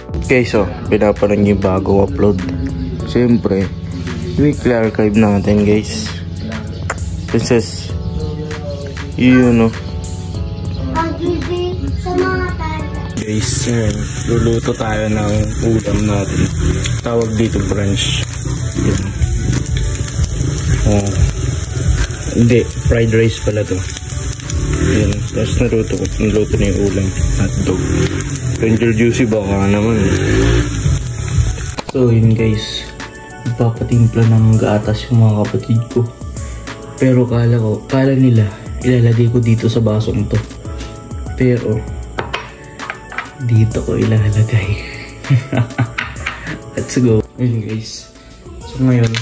Okay, so pinaparang yung bago upload. Siyempre, weekly archive natin guys. Princess, yun no. Guys, luluto tayo ng ulam natin. Tawag dito brunch. Yun. Hindi, fried rice pala to. Yun, tapos naluto na yung ulam. Hotdog. Angel juicy baka naman. So yun guys, magpapatimpla ng gatas yung mga kapatid ko. Pero kala nila ilalagay ko dito sa basong to. Pero dito ko ilalagay. Let's go. Ayun guys. So ngayon,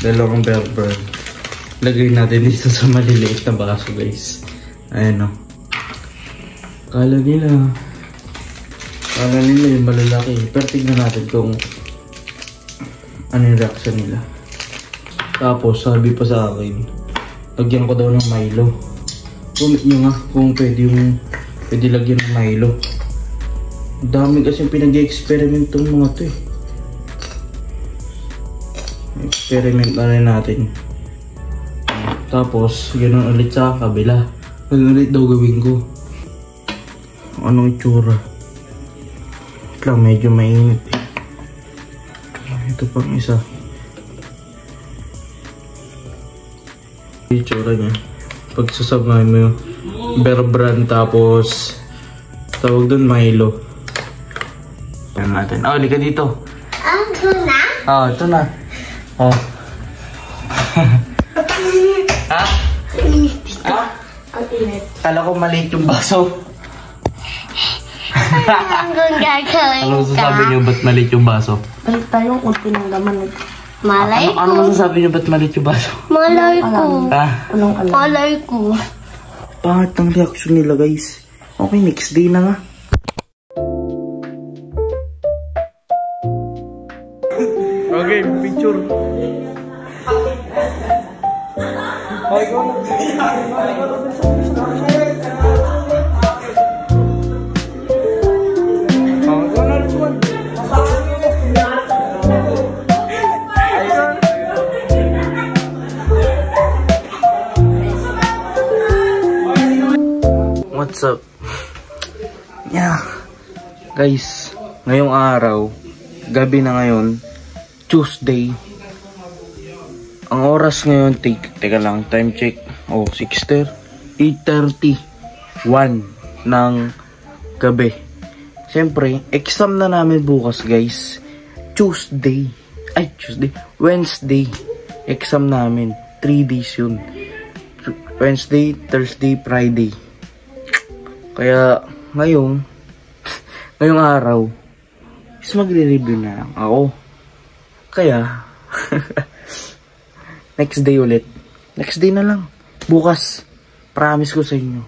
dalawang bear brand. Lagay natin dito sa maliliit na baso guys. Ayan o. Kala nila yung malalaki. Pero tignan natin kung ano yung reaction nila. Tapos sabi pa sa akin, lagyan ko daw ng Milo. Comment nyo nga kung pwede lagyan ng Milo. Dami kasi pinag-experiment tong mga to eh. Experiment na rin natin. Tapos ganoon ulit sa kabila. Ganun ulit daw gawin ko. Anong itsura? Lang medyo mainit eh. Ito pang isa. Itsura niya pagsasabay mo yung bear brand tapos tawag dun Milo. Yan natin. Oh, lika dito. Ito na? Oh, ito na. Oh. Ha? Ha? Kala ko maliit yung baso. Ano masasabi niyo ba't maliit yung baso? Balik tayong unti ng laman. Malay ko. Ano masasabi niyo ba't maliit yung baso? Malay ko. Ha? Malay ko. Pangit ang reaction nila guys. Okay, next day na nga. Okay, picture. Okay, go na. What's up? Yeah. Guys, ngayong araw, gabi na ngayon, Tuesday. Ang oras ngayon, teka lang, time check. Oh, 8:31 ng gabi. Siyempre, exam na namin bukas, guys. Wednesday. Exam namin. 3 days yun. Wednesday, Thursday, Friday. Kaya, ngayong araw, is magre-review na lang ako. Kaya, next day ulit. Next day na lang. Bukas. Promise ko sa inyo.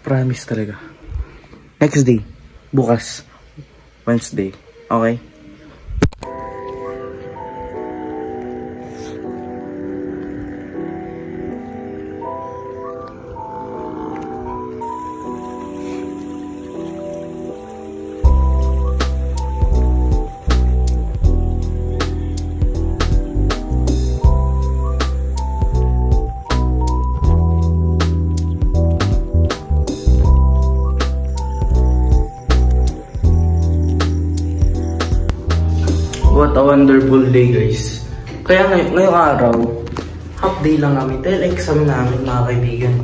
Promise talaga. Next day. Bukas. Wednesday. Okay? What a wonderful day guys. Kaya ngayong araw, half day lang namin dahil exam namin mga kaibigan.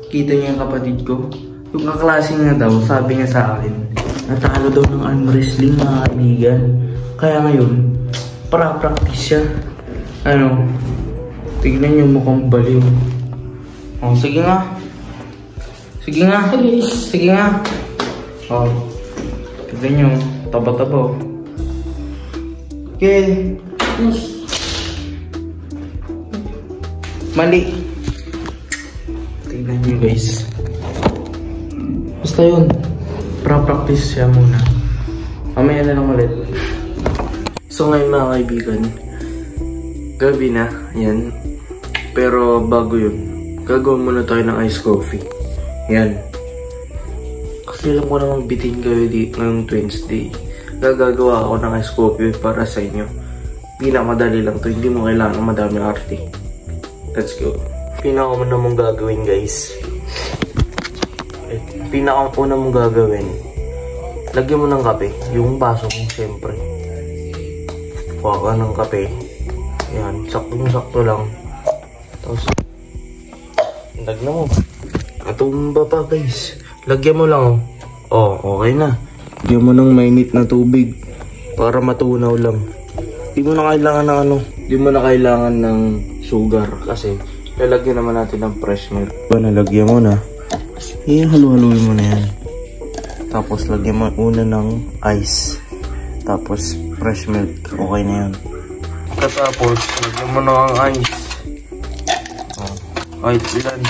Kita niyo yung kapatid ko. Yung kaklase niya daw, sabi niya sa akin, natalo daw ng arm wrestling mga kaibigan. Kaya ngayon, para practice siya. Ano, tignan niyo mukhang baliw. Oh, sige nga. Sige nga. Sige nga. Oh, tignan niyo, taba-taba. Okay. Mali. Tignan nyo guys. Basta yun. Pra-practice siya muna. Mamaya na lang ulit. So ngayon mga kaibigan, gabi na. Yan. Pero bago yun, gagawin muna tayo ng iced coffee. Yan. Kasi alam ko namang bitin kayo ngayong Wednesday. Gagawa ako ng ice coffee para sa inyo. Pinakamadali lang to, hindi mo kailangan madaming arte. Let's go. Pinakauna mong gagawin guys. Pinakauna mong gagawin. Lagyan mo ng kape. Yung baso mo siyempre. Kuha ka ng kape. Yan, saktong-sakto lang. Tapos, lagyan mo. Katumba pa guys. Lagyan mo lang. Oh, okay na. Lagyan mo ng mainit na tubig. Para matunaw lang. Di mo na kailangan ng di mo na kailangan ng sugar. Kasi, lalagyan naman natin ng fresh milk. Nalagyan mo na. Halu-haluin mo na yan. Tapos, lagyan mo una ng ice. Tapos, fresh milk. Okay na yan. Tapos, lagyan mo na ang ice. Kahit ilan.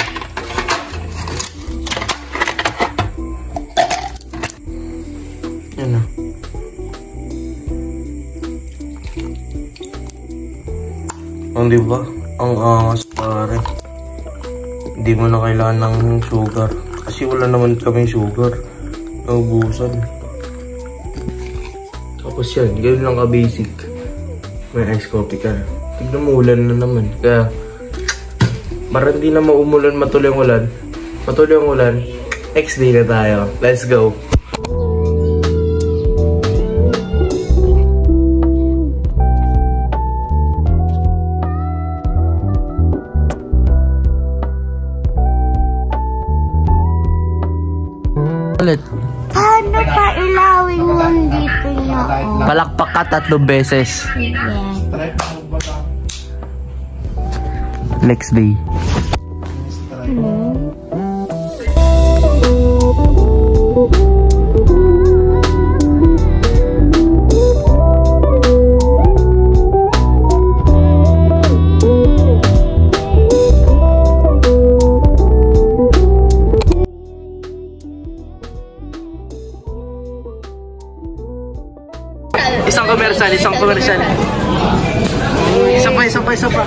Yan na. Ang diba? Ang angas pare. Hindi mo na kailangan ng sugar. Kasi wala naman kaming sugar. Naubusan. Tapos yan, ganoon lang ka-basic. May ice coffee ka. Tignan mo, ulan na naman. Kaya, para hindi na maumulan, matuloy ang ulan. Matuloy ang ulan. Next day na tayo. Let's go. Ulit. Paano pa ilawin mo dito niya? Palakpak ka 3 beses. Next day. Isang komersyal. Isa pa.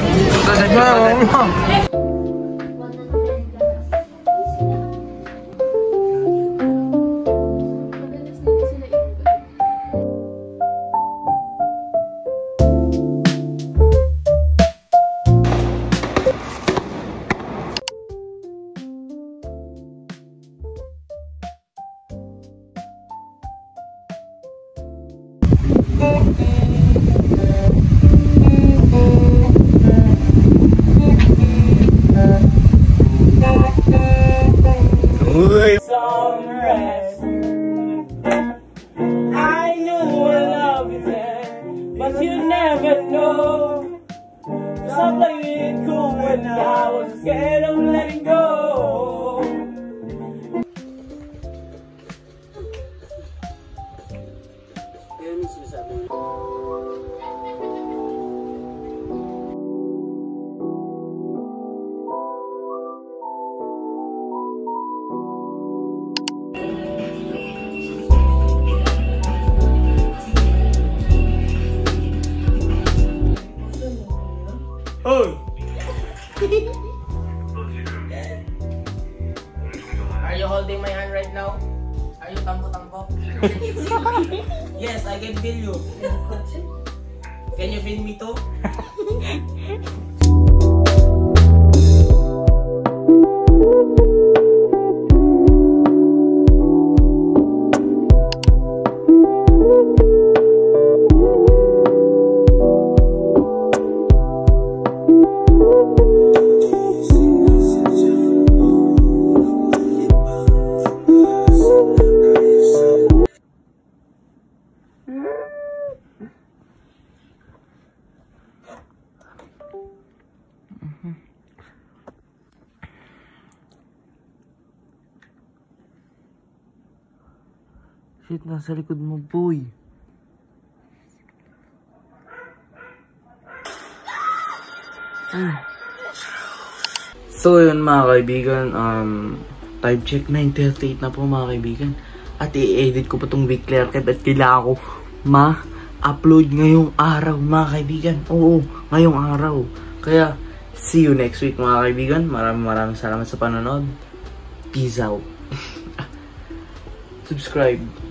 I knew what love is at, but you never know. So I played it cool when I was scared of letting go. Oh! Are you holding my hand right now? Are you tampo-tampo? Yes, I can feel you. Can you feel me too? Shit, nasa likod mo, boy. So yun mga kaibigan, time check 9:38 na po mga kaibigan. At i-edit ko pa tong weekly arcade at kailangan ko ma-upload ngayong araw mga kaibigan. Oo, ngayong araw. Kaya see you next week mga kaibigan. Maraming salamat sa panonood. Peace out. subscribe.